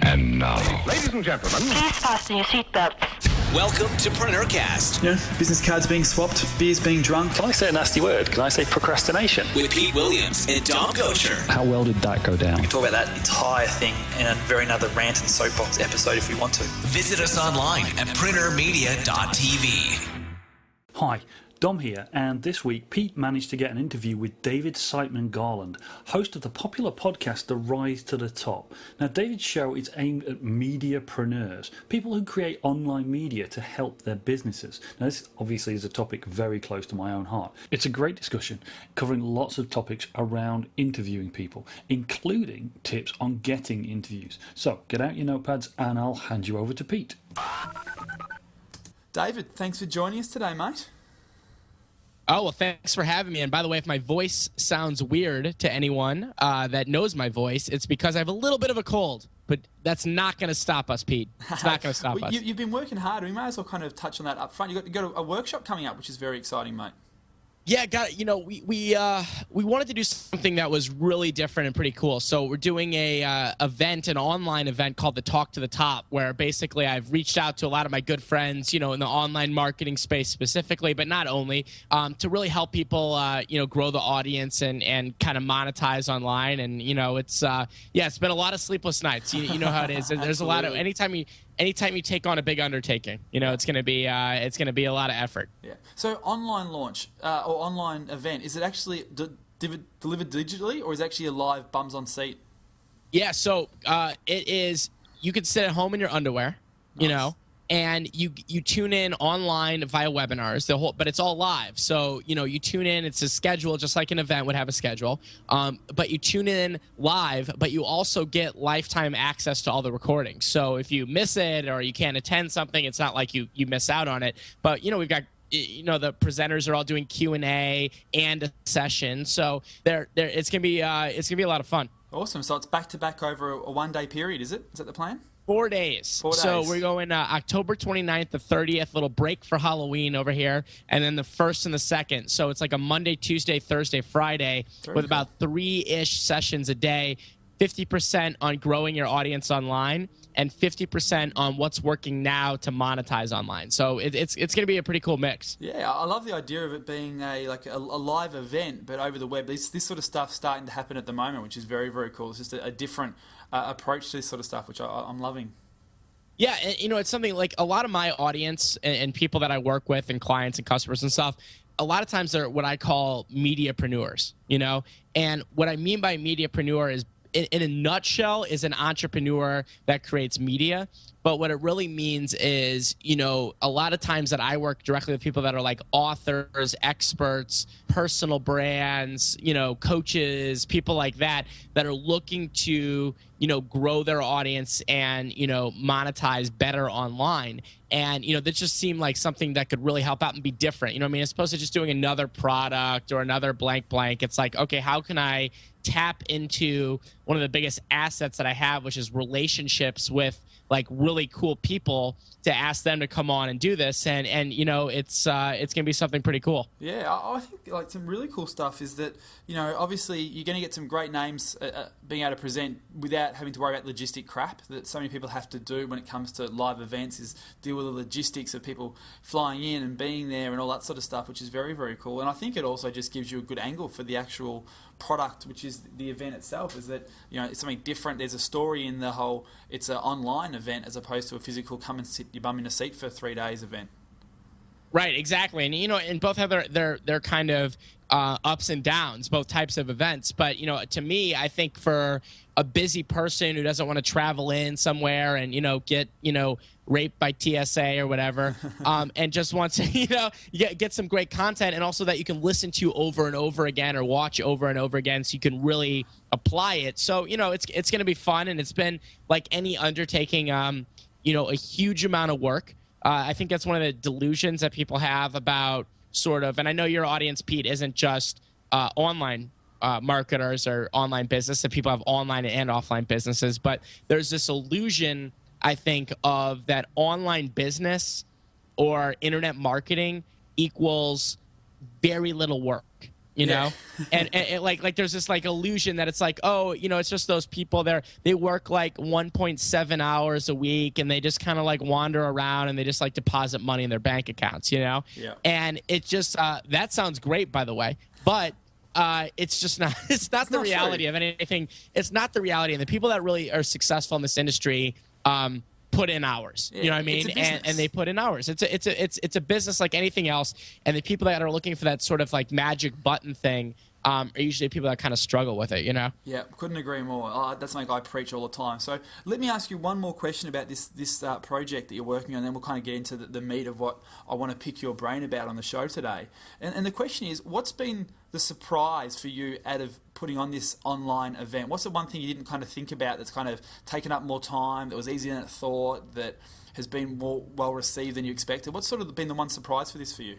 And now, Ladies and gentlemen, Please fasten your seatbelts. Welcome to PreneurCast. Yeah, business cards being swapped, beers being drunk. Can I say a nasty word? Can I say procrastination? With Pete Williams and Dom Gocher. How well did that go down? We can talk about that entire thing in a very another rant and soapbox episode if we want to. Visit us online at PreneurMedia.tv. Hi, Dom here, and this week Pete managed to get an interview with David Siteman Garland, host of the popular podcast The Rise to the Top. Now, David's show is aimed at mediapreneurs, people who create online media to help their businesses. Now, this obviously is a topic very close to my own heart. It's a great discussion covering lots of topics around interviewing people, including tips on getting interviews. So, get out your notepads and I'll hand you over to Pete. David, thanks for joining us today, mate. Oh, well, thanks for having me. And by the way, if my voice sounds weird to anyone that knows my voice, it's because I have a little bit of a cold. But that's not going to stop us, Pete. It's not going to stop us. You've been working hard. We may as well kind of touch on that up front. You've got a workshop coming up, which is very exciting, mate. Yeah, we wanted to do something that was really different and pretty cool. So we're doing an online event called the Talk to the Top, where basically I've reached out to a lot of my good friends, in the online marketing space specifically, but not only, to really help people, grow the audience and kind of monetize online. And it's been a lot of sleepless nights. You know how it is. There's a lot of anytime you take on a big undertaking, it's going to be a lot of effort. Yeah. So online launch or online event, is it actually delivered digitally, or is it actually a live bums on seat? Yeah. So it is. You could sit at home in your underwear, Nice. and you tune in online via webinars. But it's all live. So you tune in. It's a schedule, just like an event would have a schedule. But you tune in live, but you also get lifetime access to all the recordings. So if you miss it or you can't attend something, it's not like you miss out on it. But we've got the presenters are all doing Q&A and a session. So it's gonna be a lot of fun. Awesome. So it's back to back over a 1 day period, is it? Is that the plan? 4 days. 4 days. So we're going October 29th, the 30th, little break for Halloween over here, and then the 1st and the 2nd. So it's like a Monday, Tuesday, Thursday, Friday, with about 3-ish sessions a day, 50% on growing your audience online, and 50% on what's working now to monetize online. So it's going to be a pretty cool mix. Yeah, I love the idea of it being a live event, but over the web. This sort of stuff starting to happen at the moment, which is very, very cool. It's just a different approach to this sort of stuff, which I'm loving. Yeah, and it's something like a lot of my audience and people that I work with and clients and customers and stuff, a lot of times they're what I call mediapreneurs, And what I mean by mediapreneur is, in a nutshell, is an entrepreneur that creates media. But what it really means is, a lot of times that I work directly with people that are like authors, experts, personal brands, coaches, people like that are looking to, grow their audience and, monetize better online. And, that just seemed like something that could really help out and be different. As opposed to just doing another product or another blank. It's like, okay, how can I tap into one of the biggest assets that I have, which is relationships with like really cool people, to ask them to come on and do this, and it's gonna be something pretty cool. Yeah, I think like some really cool stuff is that obviously you're going to get some great names being able to present without having to worry about logistic crap that so many people have to do when it comes to live events, is deal with the logistics of people flying in and being there and all that sort of stuff, which is very, very cool. And I think it also just gives you a good angle for the actual product, which is the event itself, is that it's something different. There's a story in the whole, it's an online event as opposed to a physical come and sit your bum in a seat for 3 days event. Right, exactly. And and both have their kind of ups and downs, both types of events. But to me, I think for a busy person who doesn't want to travel in somewhere and get raped by TSA or whatever, and just wants to get some great content, and also that you can listen to over and over again or watch over and over again, so you can really apply it. So it's going to be fun, and it's been like any undertaking, a huge amount of work. I think that's one of the delusions that people have about sort of, and I know your audience, Pete, isn't just online marketers or online business, that people have online and offline businesses, but there's this illusion, I think, of that online business or internet marketing equals very little work. you know, and like there's this like illusion that it's like, oh, you know, it's just those people there. They work like 1.7 hours a week, and they just kind of like wander around and they just like deposit money in their bank accounts, you know. Yeah. And it just that sounds great, by the way, but it's just not. It's not the reality of anything. It's not the reality, and the people that really are successful in this industry put in hours. You know what I mean? And they put in hours. It's a business like anything else. And the people that are looking for that sort of like magic button thing are usually people that kind of struggle with it, you know? Yeah, couldn't agree more. That's something I preach all the time. So let me ask you one more question about this project that you're working on, then we'll kind of get into the meat of what I want to pick your brain about on the show today. And the question is, what's been the surprise for you out of putting on this online event? What's the one thing you didn't kind of think about that's kind of taken up more time, that was easier than it thought, that has been more well received than you expected? What's sort of been the one surprise for this for you?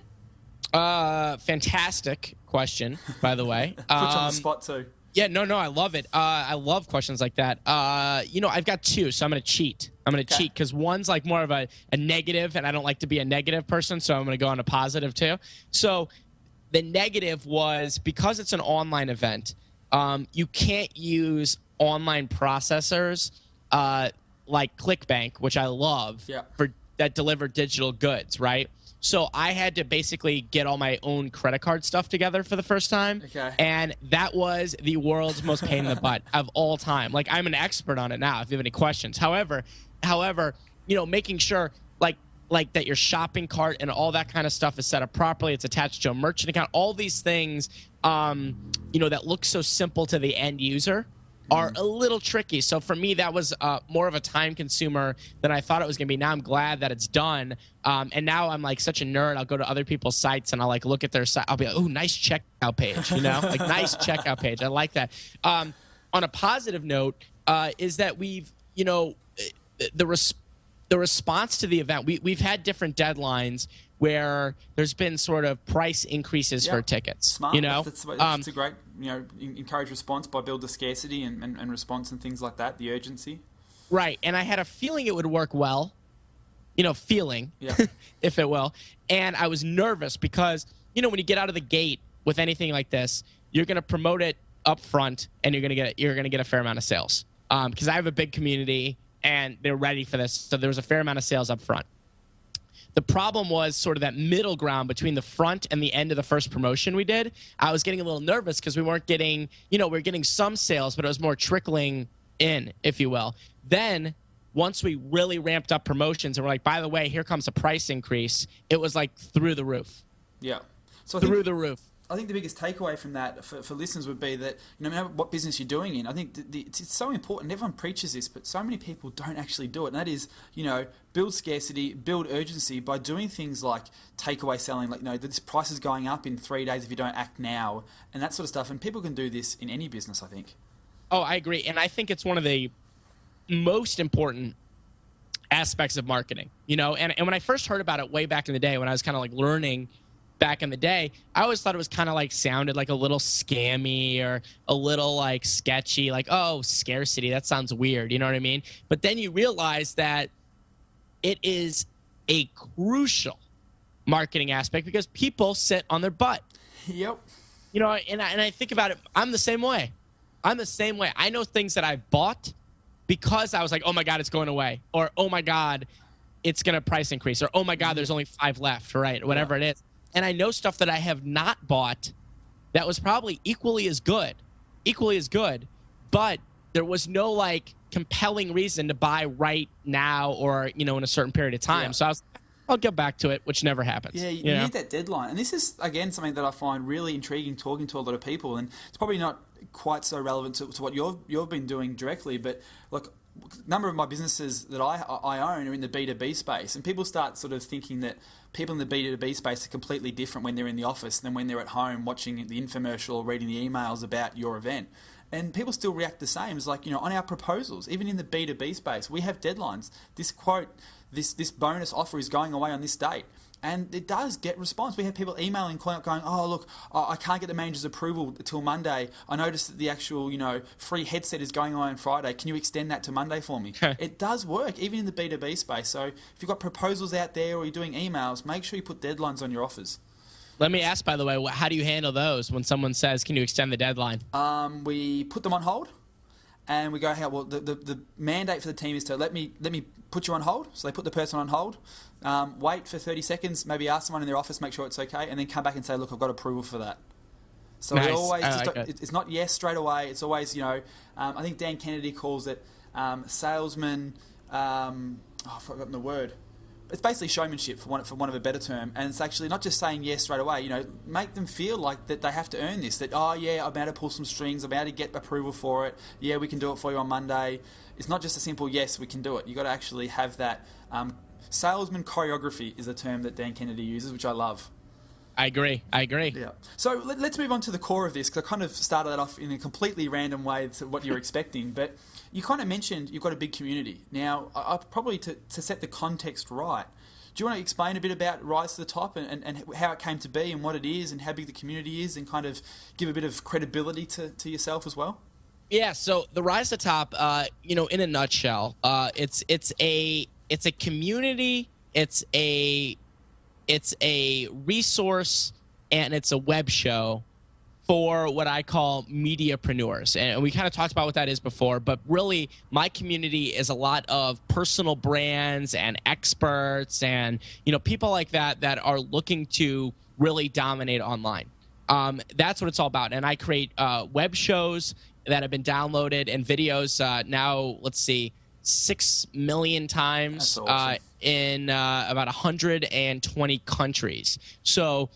Fantastic question, by the way. Put you on the spot too. Yeah, no, I love it. I love questions like that. You know, I've got two, so I'm going to cheat. I'm going to cheat because one's like more of a negative, and I don't like to be a negative person, so I'm going to go on a positive too. So the negative was because it's an online event, you can't use online processors like ClickBank, which I love, that deliver digital goods, right? So I had to basically get all my own credit card stuff together for the first time. Okay. And that was the world's most pain in the butt of all time. Like, I'm an expert on it now if you have any questions. However, you know, making sure like that your shopping cart and all that kind of stuff is set up properly, it's attached to a merchant account, all these things, you know, that look so simple to the end user are a little tricky. So for me, that was more of a time consumer than I thought it was going to be. Now I'm glad that it's done. And now I'm like such a nerd. I'll go to other people's sites and I'll like look at their site. I'll be like, oh, nice checkout page, you know, like nice checkout page. I like that. On a positive note, is that we've, you know, the response to the event, we've had different deadlines where there's been sort of price increases for tickets. Smart. You know, that's a great, you know, encourage response by build the scarcity and response and things like that, the urgency. Right, and I had a feeling it would work well, you know, if it will. And I was nervous because, you know, when you get out of the gate with anything like this, you're going to promote it up front and you're going to get a fair amount of sales. Because I have a big community and they're ready for this. So there was a fair amount of sales up front. The problem was sort of that middle ground between the front and the end of the first promotion we did. I was getting a little nervous because we weren't getting, you know, we were getting some sales, but it was more trickling in, if you will. Then once we really ramped up promotions and we're like, by the way, here comes a price increase, it was like through the roof. Yeah. So through the roof. I think the biggest takeaway from that for listeners would be that no matter what business you're doing in, I think it's so important. Everyone preaches this, but so many people don't actually do it. And that is, you know, build scarcity, build urgency by doing things like takeaway selling, like, you know, this price is going up in 3 days if you don't act now, and that sort of stuff. And people can do this in any business, I think. Oh, I agree. And I think it's one of the most important aspects of marketing, you know. And when I first heard about it way back in the day, when I was kind of like learning back in the day, I always thought it was kind of like sounded like a little scammy or a little like sketchy, like, oh, scarcity, that sounds weird, you know what I mean? But then you realize that it is a crucial marketing aspect because people sit on their butt. Yep. You know, and I think about it, I'm the same way. I know things that I bought because I was like, oh my God, it's going away, or oh my God, it's going to price increase, or oh my God, there's only 5 left, right? Whatever it is. And I know stuff that I have not bought that was probably equally as good, but there was no like compelling reason to buy right now or, you know, in a certain period of time. Yeah. So I'll get back to it, which never happens. Yeah, you need that deadline. And this is, again, something that I find really intriguing talking to a lot of people. And it's probably not quite so relevant to what you've been doing directly, but look, a number of my businesses that I own are in the B2B space, and people start sort of thinking that people in the B2B space are completely different when they're in the office than when they're at home watching the infomercial or reading the emails about your event. And people still react the same. It's like, you know, on our proposals, even in the B2B space, we have deadlines. This quote, this bonus offer is going away on this date. And it does get response. We have people emailing, calling up, going, oh, look, I can't get the manager's approval until Monday. I noticed that the actual, you know, free headset is going on Friday. Can you extend that to Monday for me? It does work, even in the B2B space. So if you've got proposals out there or you're doing emails, make sure you put deadlines on your offers. Let me ask, by the way, how do you handle those when someone says, can you extend the deadline? We put them on hold, and we go, hey, well, the mandate for the team is to let me put you on hold. So they put the person on hold, wait for 30 seconds, maybe ask someone in their office, make sure it's okay, and then come back and say, look, I've got approval for that. So Nice. we always It. it's not yes straight away. It's always, I think Dan Kennedy calls it salesman. I've forgotten the word. It's basically showmanship, for want of a better term, and it's actually not just saying yes straight away. Make them feel like that they have to earn this. That I'm able to pull some strings, I'm able to get approval for it. Yeah, we can do it for you on Monday. It's not just a simple yes, we can do it. You got to actually have that. Salesman choreography is a term that Dan Kennedy uses, which I love. I agree. Yeah. So let's move on to the core of this, because I kind of started that off in a completely random way to what you're expecting. But you kind of mentioned you've got a big community. Now, I probably to set the context right, do you want to explain a bit about Rise to the Top and how it came to be and what it is and how big the community is, and kind of give a bit of credibility to yourself as well? Yeah, so the Rise to the Top, in a nutshell, it's a community, it's a resource, and it's a web show for what I call mediapreneurs. And we kind of talked about what that is before, but really my community is a lot of personal brands and experts and, people like that are looking to really dominate online. That's what it's all about. And I create web shows that have been downloaded and videos now, 6 million times. That's awesome. In about 120 countries. So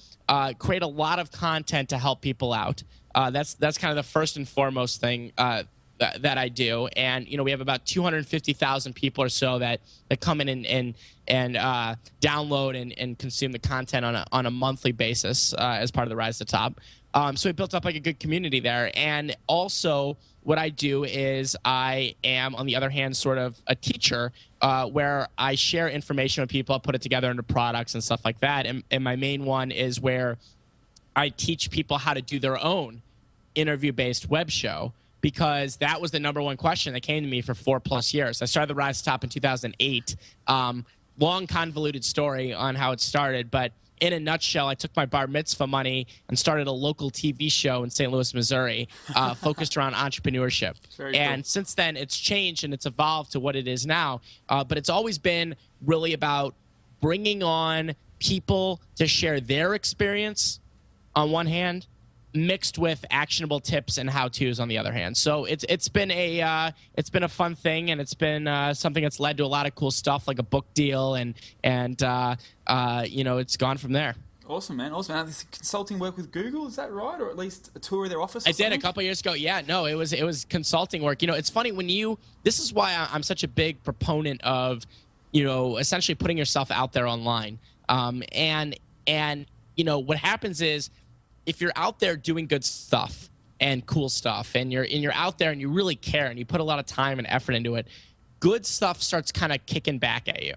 create a lot of content to help people out. That's kind of the first and foremost thing that I do. And we have about 250,000 people or so that come in and download and consume the content on a monthly basis as part of the Rise to the Top. So we built up like a good community there. And also what I do is I am, on the other hand, sort of a teacher where I share information with people, I put it together into products and stuff like that. And my main one is where I teach people how to do their own interview-based web show, because that was the number one question that came to me for 4+ years. I started the Rise to the Top in 2008. Long, convoluted story on how it started, but in a nutshell, I took my bar mitzvah money and started a local TV show in St. Louis, Missouri, focused around entrepreneurship. And since then, it's changed and it's evolved to what it is now. But it's always been really about bringing on people to share their experience on one hand, mixed with actionable tips and how-tos on the other hand. So it's been a fun thing, and it's been something that's led to a lot of cool stuff, like a book deal, and it's gone from there. Awesome, man. Awesome. Now, this consulting work with Google, is that right? Or at least a tour of their office? I did a couple years ago. Yeah, no, it was consulting work. It's funny this is why I'm such a big proponent of, essentially putting yourself out there online. And what happens is, if you're out there doing good stuff and cool stuff, and you're out there and you really care and you put a lot of time and effort into it, good stuff starts kind of kicking back at you,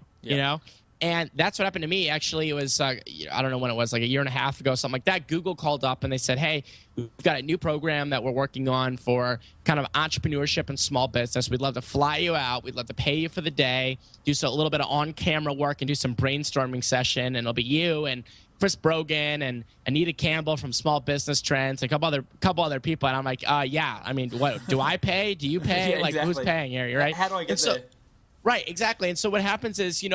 And that's what happened to me. Actually, it was, I don't know when it was, like a year and a half ago, something like that. Google called up and they said, hey, we've got a new program that we're working on for kind of entrepreneurship and small business. We'd love to fly you out. We'd love to pay you for the day, do a little bit of on-camera work and do some brainstorming session. And it'll be you and Chris Brogan and Anita Campbell from Small Business Trends, a couple other people. And I'm like, yeah. I mean, what do I pay? Do you pay? Yeah, exactly. Who's paying here? Right? How do I get there? Right, exactly. And so what happens is,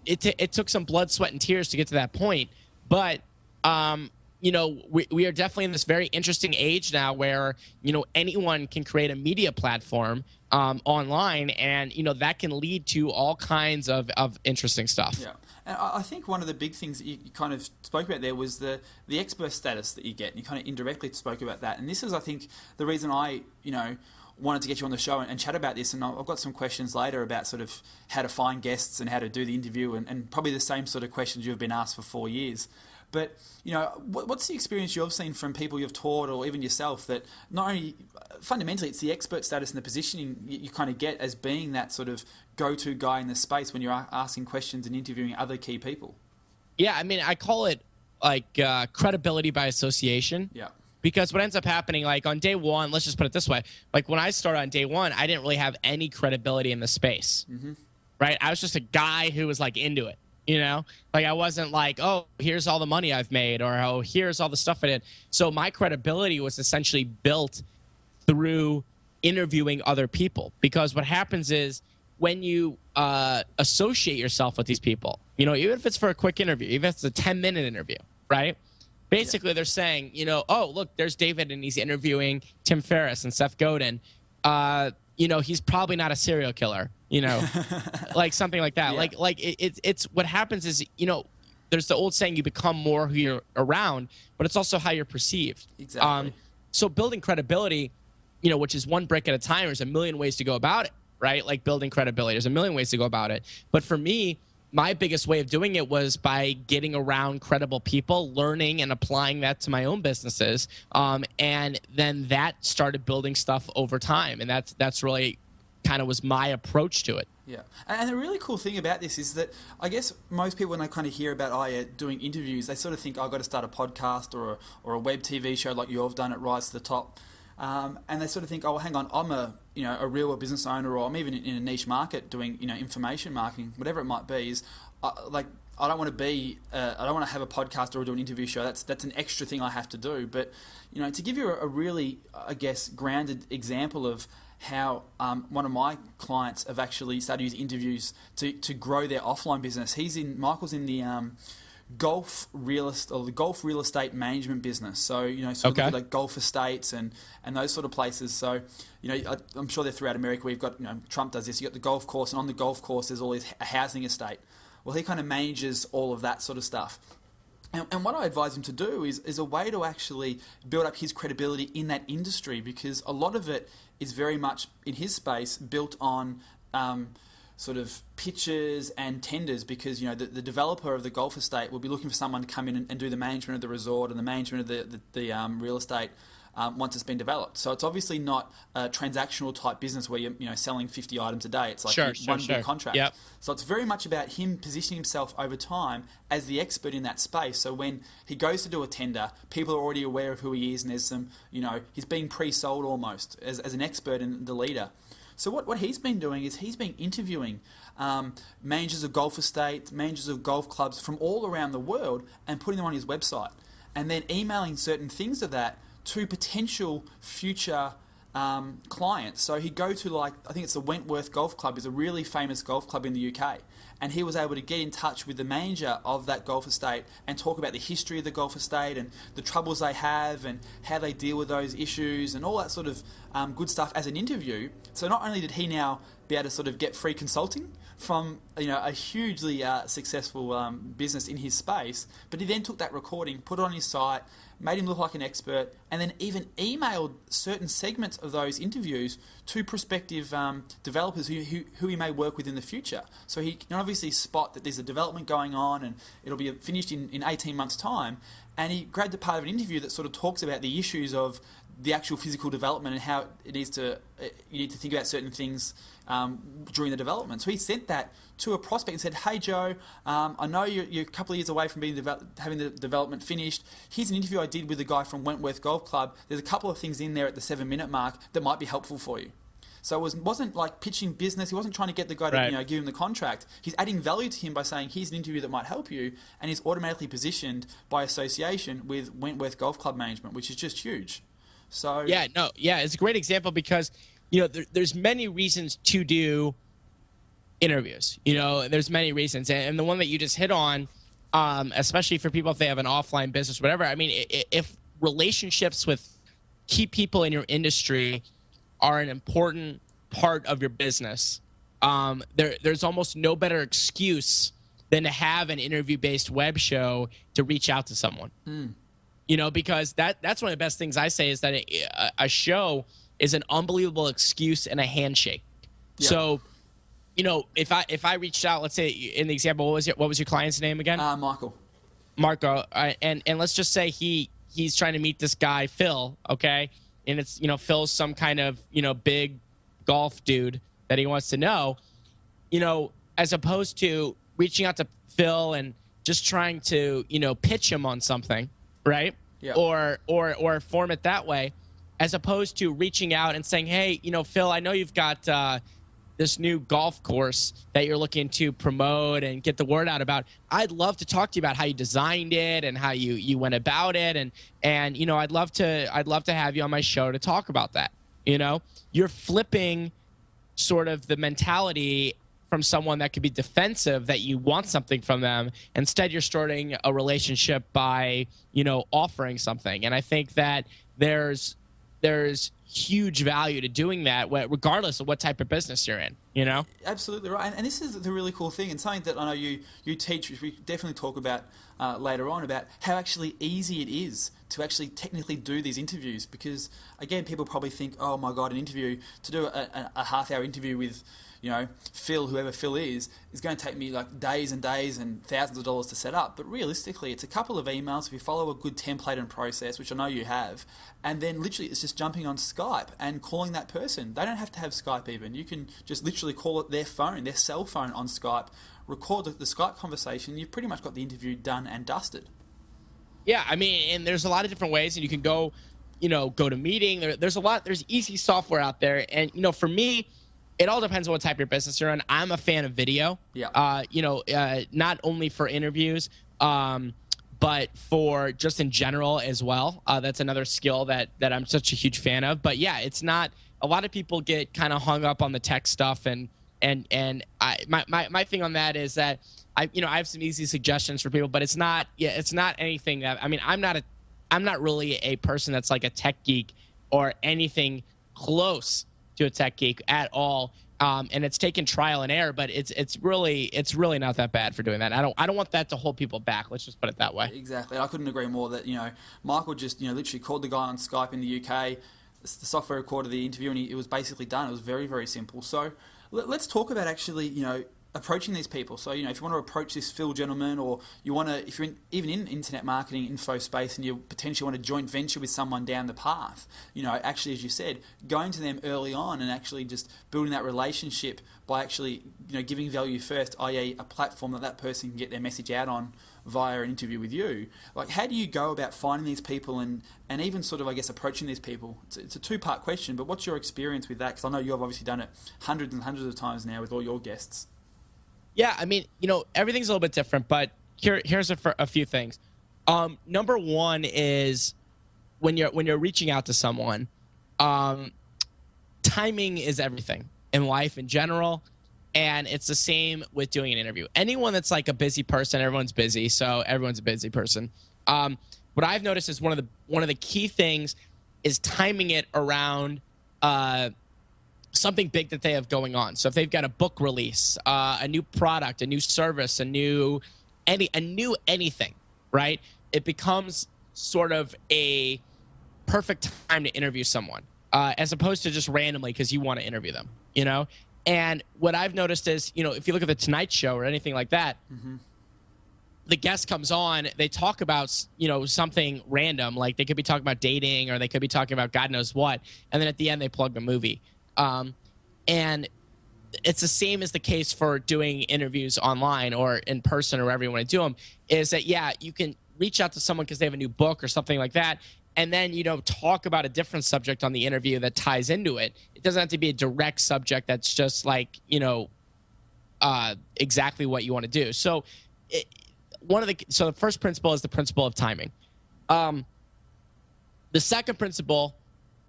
it took some blood, sweat, and tears to get to that point. But, we are definitely in this very interesting age now where, anyone can create a media platform online, and, that can lead to all kinds of interesting stuff. Yeah. And I think one of the big things that you kind of spoke about there was the expert status that you get. And you kind of indirectly spoke about that. And this is, I think, the reason I, wanted to get you on the show and chat about this. And I've got some questions later about sort of how to find guests and how to do the interview, and probably the same sort of questions you've been asked for 4 years. But, what's the experience you've seen from people you've taught, or even yourself, that not only fundamentally it's the expert status and the positioning you kind of get as being that sort of go-to guy in the space when you're asking questions and interviewing other key people? Yeah, I mean, I call it like credibility by association. Yeah. Because what ends up happening, like on day one, let's just put it this way, like when I started on day one, I didn't really have any credibility in the space, right? I was just a guy who was like into it. You know, like I wasn't like, oh, here's all the money I've made, or oh, here's all the stuff I did. So my credibility was essentially built through interviewing other people, because what happens is when you associate yourself with these people, you know, even if it's for a quick interview, even if it's a 10-minute interview, right? Basically, they're saying, you know, oh, look, there's David, and he's interviewing Tim Ferriss and Seth Godin. You know, he's probably not a serial killer, you know, like something like that. Yeah. It's what happens is, you know, there's the old saying, you become more who you're around, but it's also how you're perceived. Exactly. So building credibility, you know, which is one brick at a time, there's a million ways to go about it, right? Like building credibility, there's a million ways to go about it. But for me, my biggest way of doing it was by getting around credible people, learning and applying that to my own businesses. And then that started building stuff over time. And that's really kind of was my approach to it. Yeah. And the really cool thing about this is that I guess most people, when they kind of hear about doing interviews, they sort of think, I've got to start a podcast or a web TV show like you've done at Rise to the Top. And they sort of think, oh, well, hang on, I'm a real world business owner, or I'm even in a niche market doing, you know, information marketing, whatever it might be. Is I don't want to be, I don't want to have a podcast or do an interview show. That's an extra thing I have to do. But, you know, to give you a really, I guess, grounded example of how one of my clients have actually started using interviews to grow their offline business. Michael's in the golf real estate management business. So, you know, sort of like golf estates and those sort of places. So, you know, I'm sure they're throughout America. We've got, you know, Trump does this. You got the golf course, and on the golf course there's always a housing estate. Well, he kind of manages all of that sort of stuff. And what I advise him to do is a way to actually build up his credibility in that industry, because a lot of it is very much in his space built on sort of pitches and tenders, because, you know, the developer of the golf estate will be looking for someone to come in and do the management of the resort and the management of the real estate once it's been developed. So it's obviously not a transactional type business where you're selling 50 items a day. It's like one big contract. Yep. So it's very much about him positioning himself over time as the expert in that space. So when he goes to do a tender, people are already aware of who he is, and there's some, you know, he's being pre-sold almost as an expert and the leader. So what he's been doing is he's been interviewing managers of golf estates, managers of golf clubs from all around the world, and putting them on his website, and then emailing certain things of that to potential future clients. So he'd go to, like, I think it's the Wentworth Golf Club, is a really famous golf club in the UK. And he was able to get in touch with the manager of that golf estate and talk about the history of the golf estate and the troubles they have and how they deal with those issues and all that sort of good stuff as an interview. So not only did he now be able to sort of get free consulting from, you know, a hugely successful business in his space, but he then took that recording, put it on his site, made him look like an expert, and then even emailed certain segments of those interviews to prospective developers who he may work with in the future. So he can obviously spot that there's a development going on and it'll be finished in 18 months' time, and he grabbed a part of an interview that sort of talks about the issues of the actual physical development and how you need to think about certain things during the development. So he sent that to a prospect and said, hey Joe, I know you're a couple of years away from having the development finished. Here's an interview I did with a guy from Wentworth Golf Club. There's a couple of things in there at the 7-minute mark that might be helpful for you. So it wasn't like pitching business. He wasn't trying to get the guy to give him the contract. He's adding value to him by saying, here's an interview that might help you, and he's automatically positioned by association with Wentworth Golf Club management, which is just huge. So it's a great example, because, you know, there's many reasons to do interviews. You know, there's many reasons, and the one that you just hit on, especially for people if they have an offline business, whatever. I mean, if relationships with key people in your industry are an important part of your business, there's almost no better excuse than to have an interview-based web show to reach out to someone. You know, because that's one of the best things I say is that a show is an unbelievable excuse and a handshake. Yeah. So, you know, if I reached out, let's say in the example, what was your client's name again? Michael. Marco, and let's just say he's trying to meet this guy Phil, okay, and it's, you know, Phil's some kind of, you know, big golf dude that he wants to know, you know, as opposed to reaching out to Phil and just trying to, you know, pitch him on something. Right? Yeah. Or form it that way, as opposed to reaching out and saying, hey, you know, Phil, I know you've got this new golf course that you're looking to promote and get the word out about. I'd love to talk to you about how you designed it and how you went about it, and I'd love to have you on my show to talk about that. You're flipping sort of the mentality from someone that could be defensive, that you want something from them. Instead, you're starting a relationship by offering something, and I think that there's huge value to doing that, regardless of what type of business you're in. Absolutely right. And this is the really cool thing, and something that I know you teach, which we definitely talk about later on, about how actually easy it is to actually technically do these interviews. Because again, people probably think, oh my God, an interview, to do a half-hour interview with Phil, whoever Phil is going to take me like days and days and thousands of dollars to set up. But realistically, it's a couple of emails if you follow a good template and process, which I know you have, and then literally it's just jumping on Skype and calling that person. They don't have to have Skype even. You can just literally call it their cell phone on Skype, record the Skype conversation. You've pretty much got the interview done and dusted. Yeah, I mean, and there's a lot of different ways, and you can go to meeting. There's easy software out there, and for me, it all depends on what type of your business you're in. I'm a fan of video. Yeah. Not only for interviews, but for just in general as well. That's another skill that I'm such a huge fan of. But yeah, it's not. A lot of people get kind of hung up on the tech stuff, and my thing on that is that I have some easy suggestions for people, but it's not anything that, I mean, I'm not really a person that's like a tech geek or anything close to a tech geek at all, and it's taken trial and error, but it's really not that bad for doing that. I don't want that to hold people back. Let's just put it that way. Exactly. I couldn't agree more. That Michael just literally called the guy on Skype in the UK. The software recorded the interview, and it was basically done. It was very, very simple. So let's talk about actually approaching these people. So, if you want to approach this Phil gentleman, or you want to, if you're even in internet marketing info space and you potentially want to joint venture with someone down the path, actually, as you said, going to them early on and actually just building that relationship by actually, giving value first, i.e. a platform that person can get their message out on via an interview with you. Like, how do you go about finding these people and even sort of, I guess, approaching these people? It's a two-part question, but what's your experience with that? Because I know you've obviously done it hundreds and hundreds of times now with all your guests. Yeah, I mean, everything's a little bit different, but here's a few things. Number one is when you're reaching out to someone, timing is everything in life in general, and it's the same with doing an interview. Anyone that's like a busy person, everyone's busy, so everyone's a busy person. What I've noticed is one of the key things is timing it around something big that they have going on. So if they've got a book release, a new product, a new service, a new anything, right? It becomes sort of a perfect time to interview someone, as opposed to just randomly because you want to interview them, And what I've noticed is, if you look at the Tonight Show or anything like that, the guest comes on, they talk about, something random, like they could be talking about dating or they could be talking about God knows what, and then at the end they plug a movie. And it's the same as the case for doing interviews online or in person or wherever you want to do them, is that, yeah, you can reach out to someone because they have a new book or something like that, and then, talk about a different subject on the interview that ties into it. It doesn't have to be a direct subject that's just like, exactly what you want to do. So the first principle is the principle of timing. The second principle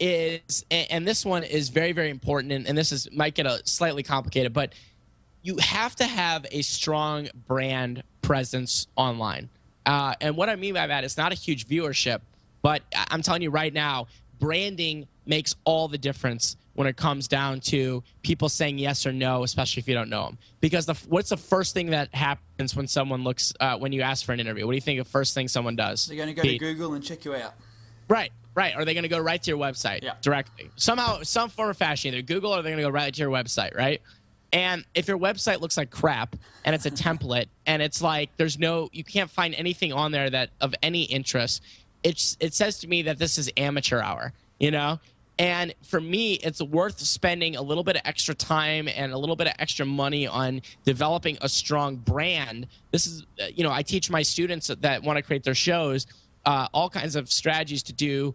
is, and this one is very, very important, and this might get slightly complicated, but you have to have a strong brand presence online. And what I mean by that is not a huge viewership, but I'm telling you right now, branding makes all the difference when it comes down to people saying yes or no, especially if you don't know them. Because what's the first thing that happens when someone looks, when you ask for an interview? What do you think the first thing someone does? They're going to go to Google and check you out. Right. Are they going to go right to your website directly? Somehow, some form of fashion, either Google or they're going to go right to your website, right? And if your website looks like crap and it's a template and it's like you can't find anything on there that of any interest, it says to me that this is amateur hour, And for me, it's worth spending a little bit of extra time and a little bit of extra money on developing a strong brand. This is, I teach my students that want to create their shows all kinds of strategies to do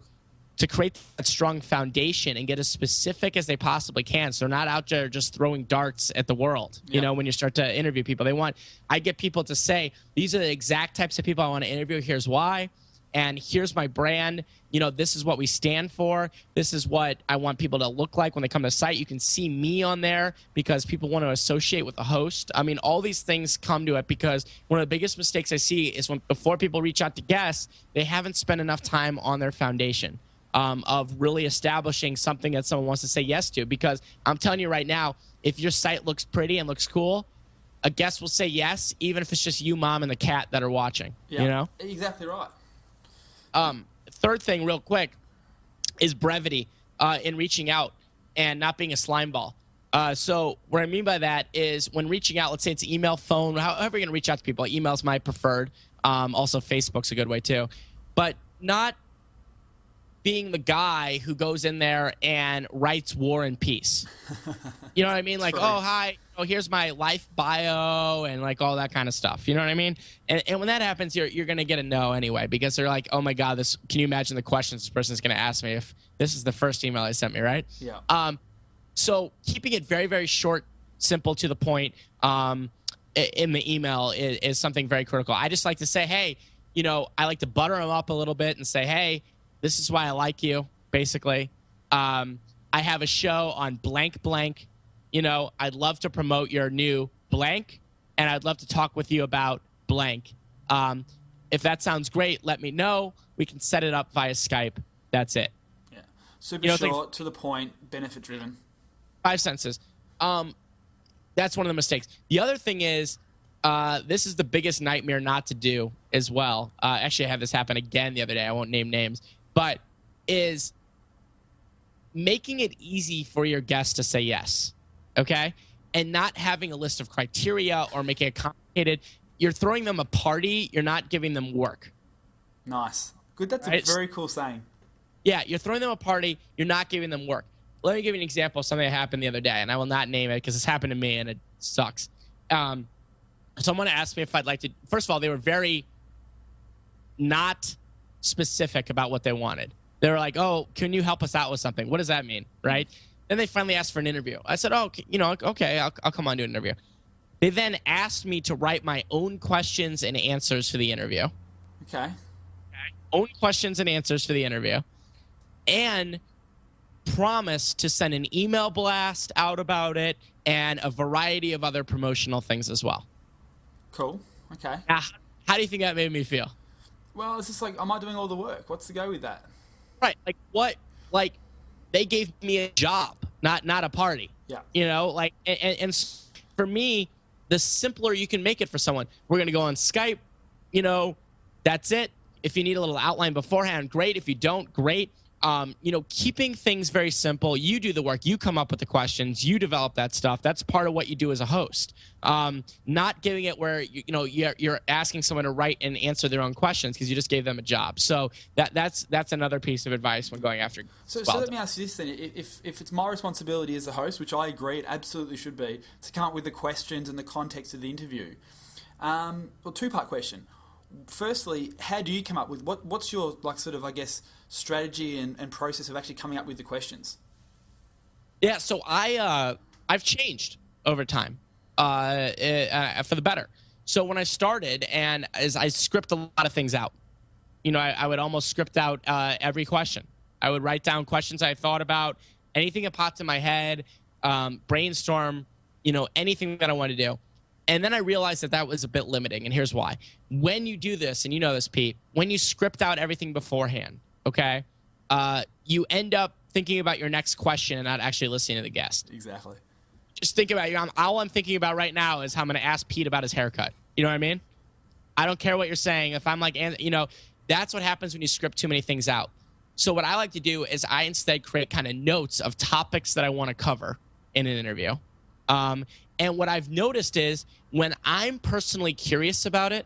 to create that strong foundation and get as specific as they possibly can. So they're not out there just throwing darts at the world. You know, when you start to interview people, I get people to say, these are the exact types of people I want to interview. Here's why. And here's my brand. You know, this is what we stand for. This is what I want people to look like when they come to the site. You can see me on there because people want to associate with the host. I mean, all these things come to it because one of the biggest mistakes I see is when before people reach out to guests, they haven't spent enough time on their foundation. Of really establishing something that someone wants to say yes to. Because I'm telling you right now, if your site looks pretty and looks cool, a guest will say yes, even if it's just you, mom, and the cat that are watching. Yeah, you know? Exactly right. Third thing, real quick, is brevity in reaching out and not being a slime ball. So what I mean by that is when reaching out, let's say it's email, phone, however you're going to reach out to people. Email's my preferred. Also, Facebook's a good way too. But not being the guy who goes in there and writes War and Peace. You know what I mean? Like, oh, hi, oh, here's my life bio and like all that kind of stuff. You know what I mean? And when that happens, you're going to get a no anyway because they're like, oh my God, can you imagine the questions this person's going to ask me if this is the first email they sent me, right? Yeah. So keeping it very, very short, simple, to the point in the email is something very critical. I just like to say, hey, you know, I like to butter them up a little bit and say, hey, this is why I like you, basically. I have a show on blank blank. You know, I'd love to promote your new blank, and I'd love to talk with you about blank. If that sounds great, let me know. We can set it up via Skype. That's it. Yeah. Super short, to the point, benefit driven. 5 sentences. That's one of the mistakes. The other thing is, this is the biggest nightmare not to do as well. Actually, I had this happen again the other day. I won't name names. But is making it easy for your guests to say yes, okay? And not having a list of criteria or making it complicated. You're throwing them a party. You're not giving them work. Nice. Good. That's a very cool saying. Yeah, you're throwing them a party. You're not giving them work. Let me give you an example of something that happened the other day, and I will not name it because it's happened to me and it sucks. Someone asked me if I'd like to. First of all, they were very not specific about what they wanted. They were like, oh, can you help us out with something? What does that mean, right? Then they finally asked for an interview. I said, oh, you know, okay, I'll come on to an interview. They then asked me to write my own questions and answers for the interview. Okay. Own questions and answers for the interview. And promised to send an email blast out about it and a variety of other promotional things as well. Cool. Okay. Now, how do you think that made me feel? Well, it's just like, am I doing all the work? What's the go with that? Right. Like what? Like they gave me a job, not a party. Yeah. You know, like, and for me, the simpler you can make it for someone. We're going to go on Skype. You know, that's it. If you need a little outline beforehand, great. If you don't, great. You know, keeping things very simple. You do the work. You come up with the questions. You develop that stuff. That's part of what you do as a host. Not giving it where you're asking someone to write and answer their own questions because you just gave them a job. So that's another piece of advice when going after. So let me ask you this then: if it's my responsibility as a host, which I agree it absolutely should be, to come up with the questions and the context of the interview. Well, 2-part question. Firstly, how do you come up with what's your strategy and process of actually coming up with the questions? Yeah, so I've changed over time for the better. So when I started, and as I script a lot of things out, you know, I would almost script out every question. I would write down questions I thought about, anything that popped in my head, brainstorm, you know, anything that I wanted to do. And then I realized that was a bit limiting, and here's why. When you do this, and you know this, Pete, when you script out everything beforehand, okay, you end up thinking about your next question and not actually listening to the guest. Exactly. Just think about all I'm thinking about right now is how I'm going to ask Pete about his haircut. You know what I mean? I don't care what you're saying. If I'm like, you know, that's what happens when you script too many things out. So what I like to do is I instead create kind of notes of topics that I want to cover in an interview. And what I've noticed is when I'm personally curious about it,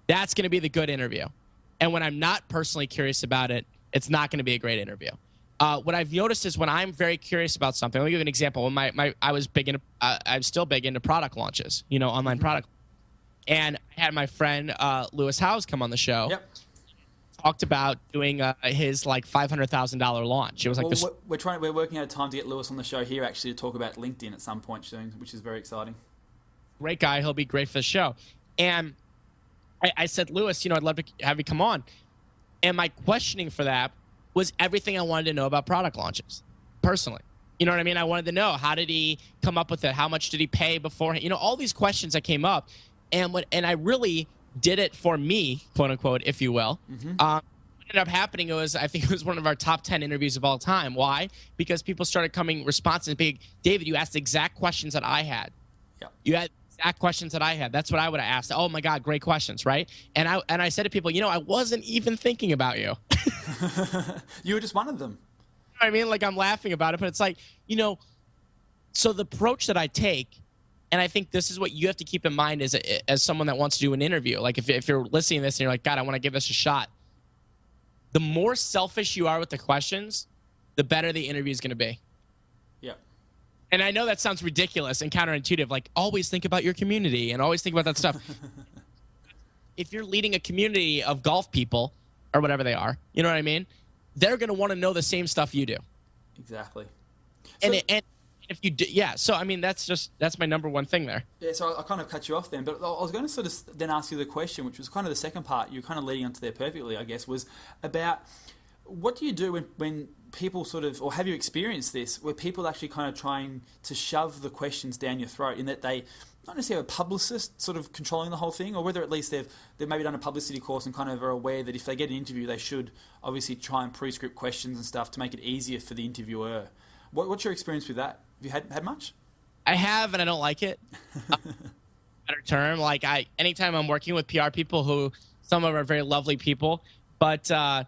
that's going to be the good interview. And when I'm not personally curious about it, it's not going to be a great interview. What I've noticed is when I'm very curious about something, let me give you an example. When I'm still big into product launches, you know, online product. And I had my friend Lewis Howes come on the show. Yep. talked about doing his like $500,000 launch. It was like we're working out a time to get Lewis on the show here actually to talk about LinkedIn at some point soon, which is very exciting. Great guy. He'll be great for the show. And I said, Lewis, I'd love to have you come on. And my questioning for that was everything I wanted to know about product launches, personally. You know what I mean? I wanted to know, how did he come up with it? How much did he pay beforehand? All these questions that came up. And I really did it for me, quote unquote, if you will. What ended up happening I think it was one of our top 10 interviews of all time. Why? Because people started coming responses big. David, you asked the exact questions that I had. Yeah. You had exact questions that I had. That's what I would have asked. Oh my God, great questions, right? And I said to people, I wasn't even thinking about you. You were just one of them. I mean, like, I'm laughing about it, but it's like, so the approach that I take, and I think this is what you have to keep in mind as someone that wants to do an interview. Like, if you're listening to this and you're like, God, I want to give this a shot. The more selfish you are with the questions, the better the interview is going to be. Yeah. And I know that sounds ridiculous and counterintuitive, like always think about your community and always think about that stuff. If you're leading a community of golf people or whatever they are, you know what I mean? They're going to want to know the same stuff you do. Exactly. And if you do, so I mean, that's my number one thing there. Yeah, so I kind of cut you off then, but I was going to sort of then ask you the question, which was kind of the second part, you're kind of leading onto there perfectly, I guess, was about what do you do when people sort of, or have you experienced this, where people actually kind of trying to shove the questions down your throat in that they not necessarily have a publicist sort of controlling the whole thing, or whether at least they've maybe done a publicity course and kind of are aware that if they get an interview, they should obviously try and pre-script questions and stuff to make it easier for the interviewer. What's your experience with that? Have you had much? I have, and I don't like it. Better term. Like, anytime I'm working with PR people who some of them are very lovely people, but I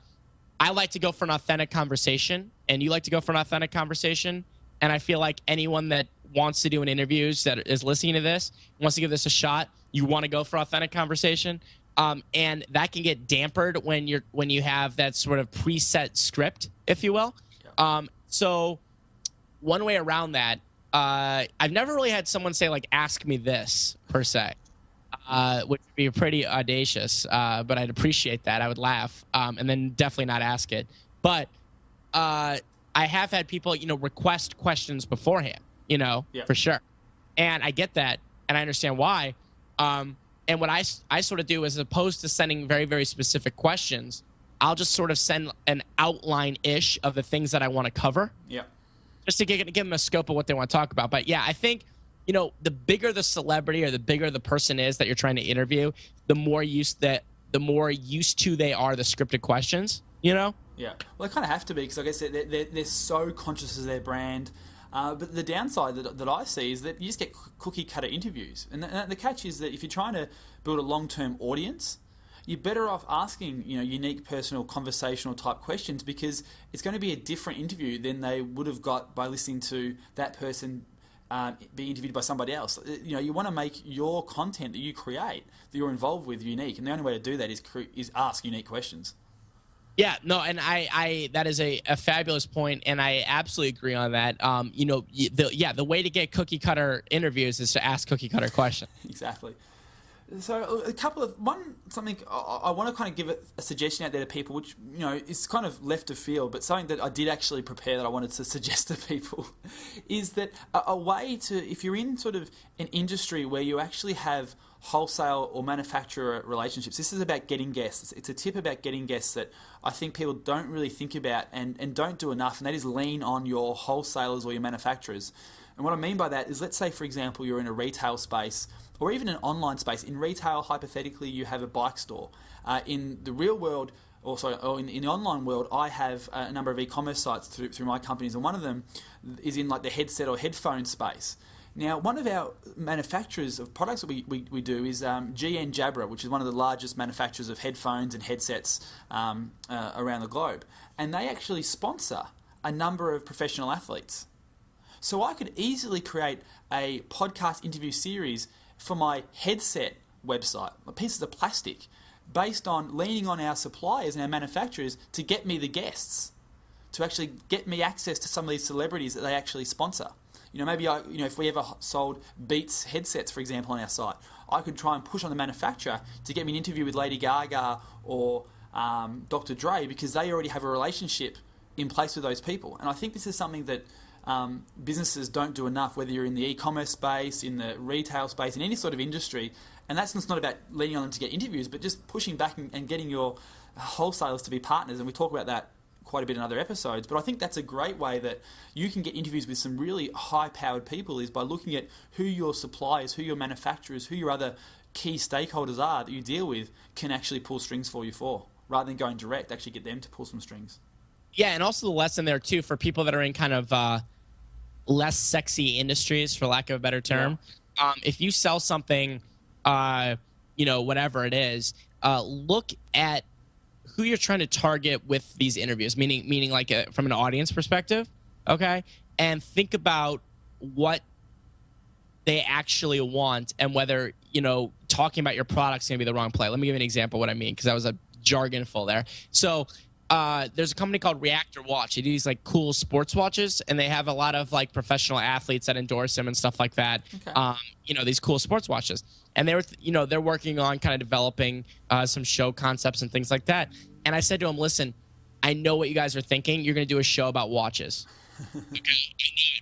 like to go for an authentic conversation, and you like to go for an authentic conversation. And I feel like anyone that wants to do an interview that is listening to this, wants to give this a shot, you want to go for authentic conversation. And that can get dampered when you have that sort of preset script, if you will. Yeah. So one way around that, I've never really had someone say, like, ask me this, per se, which would be pretty audacious, but I'd appreciate that. I would laugh, and then definitely not ask it. But I have had people, request questions beforehand, for sure. And I get that, and I understand why. And what I sort of do, as opposed to sending very, very specific questions, I'll just sort of send an outline-ish of the things that I want to cover. Yeah. Just to give them a scope of what they want to talk about. But yeah, I think, the bigger the celebrity or the bigger the person is that you're trying to interview, the more used to they are the scripted questions, Yeah. Well, they kind of have to be, because I guess they're so conscious of their brand. But the downside that I see is that you just get cookie cutter interviews. And the catch is that if you're trying to build a long-term audience, you're better off asking, unique, personal, conversational type questions, because it's going to be a different interview than they would have got by listening to that person be interviewed by somebody else. You want to make your content that you create, that you're involved with, unique, and the only way to do that is ask unique questions. Yeah, no, and I that is a fabulous point, and I absolutely agree on that. The way to get cookie cutter interviews is to ask cookie cutter questions. Exactly. So something I want to kind of give a suggestion out there to people, which is kind of left of field, but something that I did actually prepare that I wanted to suggest to people, is that a way to, if you're in sort of an industry where you actually have wholesale or manufacturer relationships, this is about getting guests. It's a tip about getting guests that I think people don't really think about and don't do enough, and that is lean on your wholesalers or your manufacturers. And what I mean by that is, let's say, for example, you're in a retail space or even an online space. In retail, hypothetically, you have a bike store. In the real world, or in the online world, I have a number of e-commerce sites through my companies, and one of them is in like the headset or headphone space. Now, one of our manufacturers of products that we do is GN Jabra, which is one of the largest manufacturers of headphones and headsets around the globe. And they actually sponsor a number of professional athletes. So I could easily create a podcast interview series for my headset website, pieces of plastic, based on leaning on our suppliers and our manufacturers to get me the guests, to actually get me access to some of these celebrities that they actually sponsor. Maybe if we ever sold Beats headsets, for example, on our site, I could try and push on the manufacturer to get me an interview with Lady Gaga or Dr. Dre, because they already have a relationship in place with those people. And I think this is something that businesses don't do enough, whether you're in the e-commerce space, in the retail space, in any sort of industry. And that's not about leaning on them to get interviews, but just pushing back and getting your wholesalers to be partners. And we talk about that quite a bit in other episodes. But I think that's a great way that you can get interviews with some really high-powered people, is by looking at who your suppliers, who your manufacturers, who your other key stakeholders are that you deal with, can actually pull strings for you rather than going direct, actually get them to pull some strings. Yeah, and also the lesson there, too, for people that are in kind of less sexy industries, for lack of a better term. Yeah. If you sell something, whatever it is, look at who you're trying to target with these interviews, meaning like from an audience perspective, okay? And think about what they actually want and whether, talking about your product's going to be the wrong play. Let me give you an example of what I mean, because that was a jargonful there. So there's a company called Reactor Watch. They do these like cool sports watches, and they have a lot of like professional athletes that endorse them and stuff like that. Okay. These cool sports watches, and they're working on kind of developing some show concepts and things like that. And I said to them, listen, I know what you guys are thinking. You're going to do a show about watches. Okay.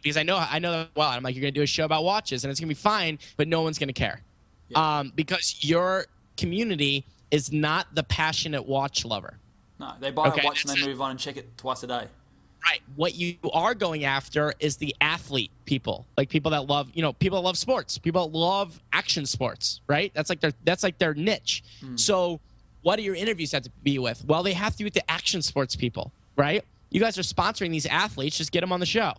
Because I know that well. I'm like, you're going to do a show about watches, and it's going to be fine, but no one's going to care. Yeah. Because your community is not the passionate watch lover. No, they buy a watch and they move on and check it twice a day. Right. What you are going after is the athlete people, like people that love, people that love sports, people that love action sports, right? That's like their niche. So what do your interviews have to be with? Well, they have to be with the action sports people, right? You guys are sponsoring these athletes, just get them on the show.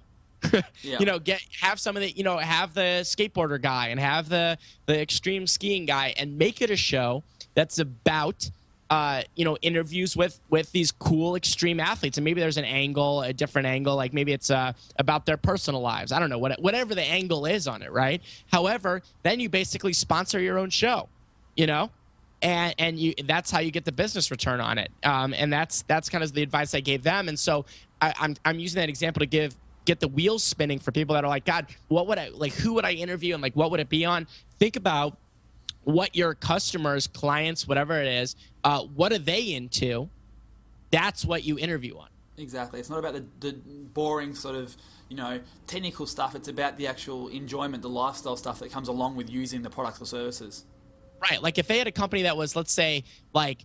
Yeah. Have some of the, have the skateboarder guy and have the extreme skiing guy, and make it a show that's about interviews with these cool extreme athletes. And maybe there's a different angle, like maybe it's about their personal lives. I don't know, whatever the angle is on it, right? However, then you basically sponsor your own show, and that's how you get the business return on it. And that's kind of the advice I gave them. And so I'm using that example to get the wheels spinning for people that are like, God, who would I interview, and like what would it be on? Think about what your customers, clients, whatever it is, what are they into? That's what you interview on. Exactly. It's not about the boring sort of, technical stuff. It's about the actual enjoyment, the lifestyle stuff that comes along with using the products or services. Right. Like if they had a company that was, let's say, like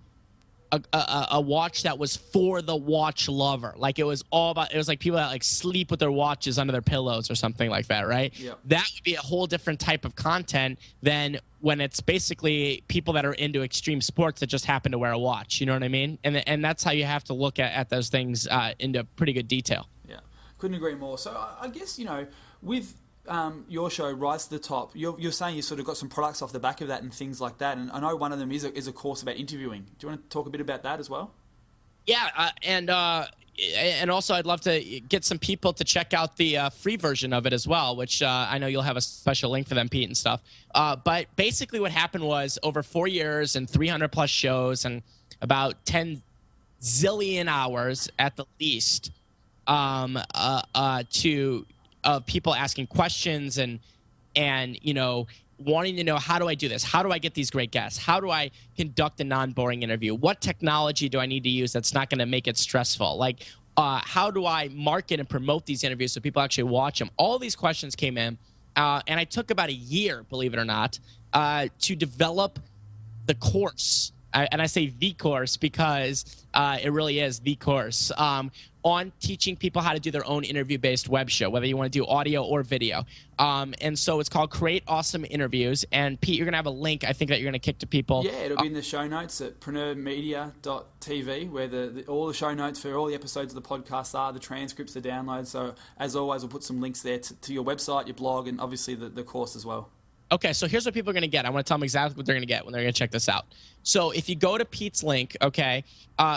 a watch that was for the watch lover. Like it was like people that like sleep with their watches under their pillows or something like that, right? Yep. That would be a whole different type of content than when it's basically people that are into extreme sports that just happen to wear a watch. You know what I mean? And that's how you have to look at those things into pretty good detail. Yeah, couldn't agree more. So I guess, with your show, Rise to the Top, you're saying you sort of got some products off the back of that and things like that. And I know one of them is a course about interviewing. Do you want to talk a bit about that as well? Yeah, and also I'd love to get some people to check out the free version of it as well, which I know you'll have a special link for them, Pete, and stuff. But basically what happened was over 4 years and 300 plus shows and about 10 zillion hours at the least of people asking questions and wanting to know, how do I do this? How do I get these great guests? How do I conduct a non-boring interview? What technology do I need to use that's not going to make it stressful? Like, how do I market and promote these interviews so people actually watch them? All these questions came in, and I took about a year, believe it or not, to develop the course. And I say the course because it really is the course on teaching people how to do their own interview-based web show, whether you want to do audio or video. And so it's called Create Awesome Interviews. And Pete, you're going to have a link, I think, that you're going to kick to people. Yeah, it'll be in the show notes at PreneurMedia.tv, where all the show notes for all the episodes of the podcast are, the transcripts, the downloads. So as always, we'll put some links there to your website, your blog, and obviously the course as well. Okay, so here's what people are going to get. I want to tell them exactly what they're going to get when they're going to check this out. So if you go to Pete's link, okay,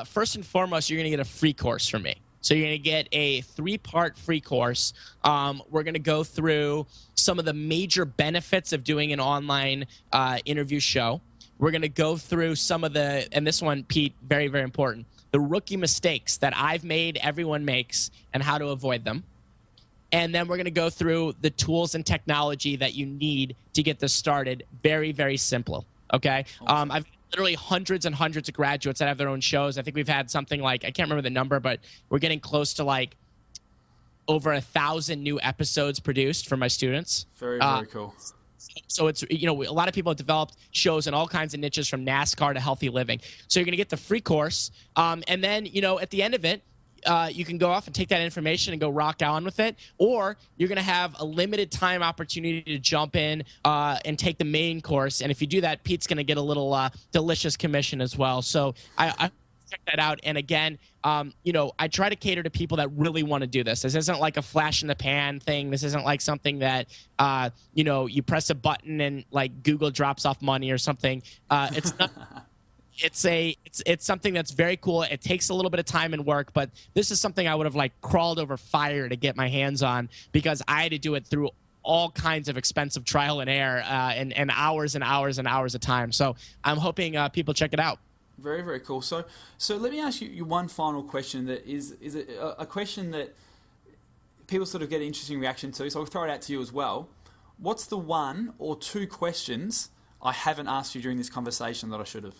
first and foremost, you're going to get a free course from me. So you're going to get a 3-part free course. We're going to go through some of the major benefits of doing an online interview show. We're going to go through some of the, and this one, Pete, very, very important, the rookie mistakes that I've made, everyone makes, and how to avoid them. And then we're going to go through the tools and technology that you need to get this started. Very, very simple. Okay. Awesome. I've literally hundreds and hundreds of graduates that have their own shows. I think we've had something like, I can't remember the number, but we're getting close to like over 1,000 new episodes produced for my students. Very cool. So it's, a lot of people have developed shows in all kinds of niches from NASCAR to healthy living. So you're going to get the free course. And then, at the end of it, you can go off and take that information and go rock on with it. Or you're going to have a limited time opportunity to jump in and take the main course. And if you do that, Pete's going to get a little delicious commission as well. So I check that out. And again, I try to cater to people that really want to do this. This isn't like a flash in the pan thing. This isn't like something that, you press a button and like Google drops off money or something. It's not. It's something that's very cool. It takes a little bit of time and work, but this is something I would have like crawled over fire to get my hands on because I had to do it through all kinds of expensive trial and error and hours and hours and hours of time. So I'm hoping people check it out. Very, very cool. So let me ask you one final question that is a question that people sort of get an interesting reaction to. So I'll throw it out to you as well. What's the one or two questions I haven't asked you during this conversation that I should have?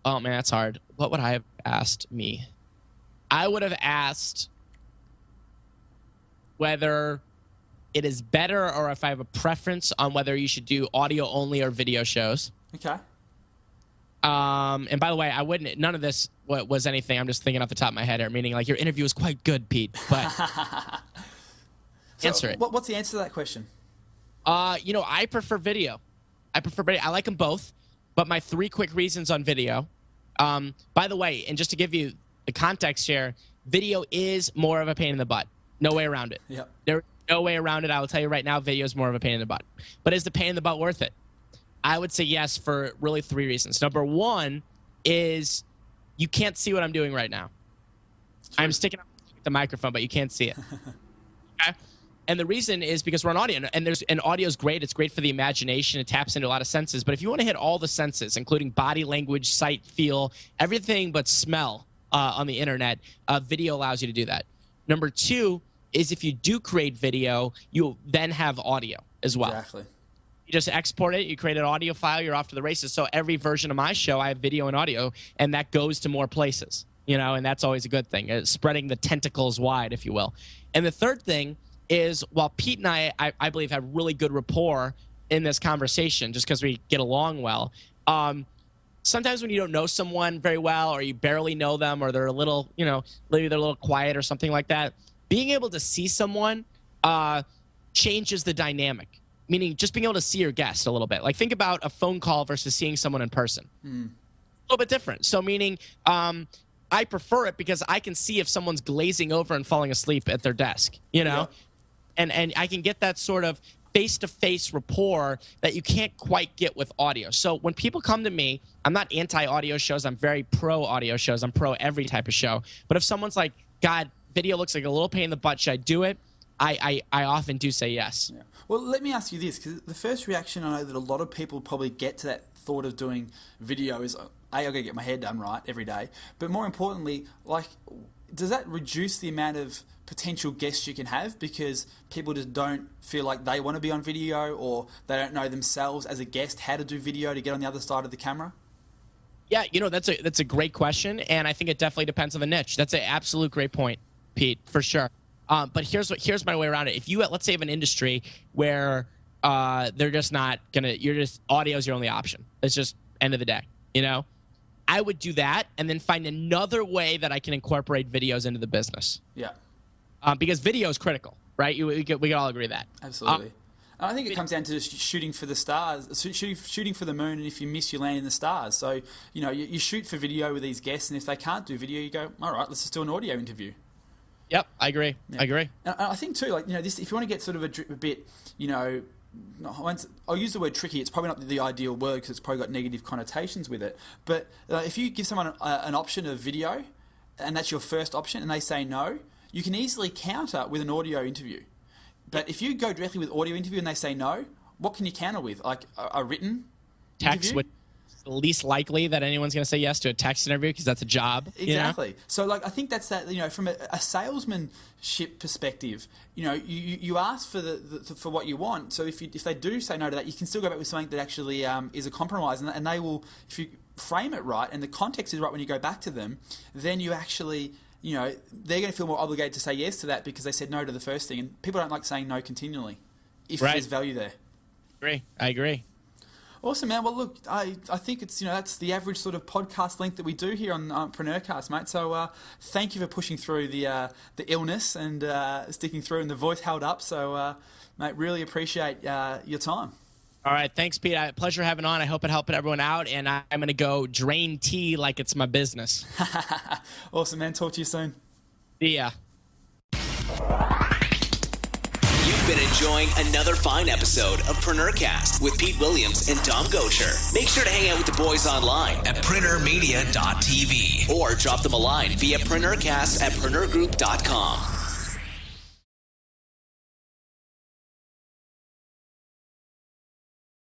Oh, man, that's hard. What would I have asked me? I would have asked whether it is better or if I have a preference on whether you should do audio only or video shows. Okay. And by the way, none of this was anything. I'm just thinking off the top of my head here, meaning like your interview was quite good, Pete, but answer it. What's the answer to that question? I prefer video. I like them both, but my 3 quick reasons on video. By the way, and just to give you the context here, video is more of a pain in the butt. No way around it. Yep. There's no way around it. I will tell you right now, video is more of a pain in the butt. But is the pain in the butt worth it? I would say yes for really 3 reasons. Number 1 is you can't see what I'm doing right now. True. I'm sticking up the microphone, but you can't see it. Okay? And the reason is because we're on audio, and audio is great. It's great for the imagination. It taps into a lot of senses. But if you want to hit all the senses, including body language, sight, feel, everything but smell on the internet, video allows you to do that. Number 2 is if you do create video, you'll then have audio as well. Exactly. You just export it, you create an audio file, you're off to the races. So every version of my show, I have video and audio, and that goes to more places, and that's always a good thing. It's spreading the tentacles wide, if you will. And the third thing is, while Pete and I believe, have really good rapport in this conversation just because we get along well, sometimes when you don't know someone very well or you barely know them or they're a little, maybe they're a little quiet or something like that, being able to see someone changes the dynamic. Meaning just being able to see your guest a little bit. Like think about a phone call versus seeing someone in person. A little bit different. So meaning I prefer it because I can see if someone's glazing over and falling asleep at their desk, Yeah. And I can get that sort of face-to-face rapport that you can't quite get with audio. So when people come to me, I'm not anti-audio shows. I'm very pro-audio shows. I'm pro every type of show. But if someone's like, God, video looks like a little pain in the butt, should I do it? I often do say yes. Yeah. Well, let me ask you this, because the first reaction I know that a lot of people probably get to that thought of doing video is, I got to get my hair done right every day. But more importantly, like, does that reduce the amount of potential guests you can have because people just don't feel like they want to be on video or they don't know themselves as a guest how to do video to get on the other side of the camera? Yeah, that's a great question, and I think it definitely depends on the niche. That's an absolute great point, Pete, for sure. But here's my way around it. If you, let's say, have an industry where they're just not audio's your only option. It's just end of the day, I would do that and then find another way that I can incorporate videos into the business. Yeah. Because video is critical, right? We can all agree that. Absolutely. I think it comes down to just shooting for the stars, shooting for the moon, and if you miss, you land in the stars. So, you shoot for video with these guests, and if they can't do video, you go, all right, let's just do an audio interview. Yep, I agree. Yeah. I agree. And I think too, like this. If you want to get sort of a bit, I'll use the word tricky. It's probably not the ideal word because it's probably got negative connotations with it. But if you give someone an option of video, and that's your first option, and they say no, you can easily counter with an audio interview. But if you go directly with audio interview and they say no, what can you counter with? Like a written text interview? with least likely that anyone's going to say yes to a text interview because that's a job. Exactly. So, like, I think that's that. From a salesmanship perspective, you ask for for what you want. So if they do say no to that, you can still go back with something that actually is a compromise, and they will, if you frame it right and the context is right when you go back to them, then you actually, they're going to feel more obligated to say yes to that because they said no to the first thing. And people don't like saying no continually if there's value there. I agree. Awesome, man. Well, look, I think it's, that's the average sort of podcast length that we do here on PreneurCast, mate. So thank you for pushing through the illness and sticking through, and the voice held up. So, mate, really appreciate your time. All right. Thanks, Pete. Pleasure having on. I hope it helped everyone out, and I'm going to go drain tea like it's my business. Awesome, man. Talk to you soon. See ya. You've been enjoying another fine episode of PreneurCast with Pete Williams and Dom Gosher. Make sure to hang out with the boys online at PreneurMedia.tv or drop them a line via PreneurCast@PreneurGroup.com.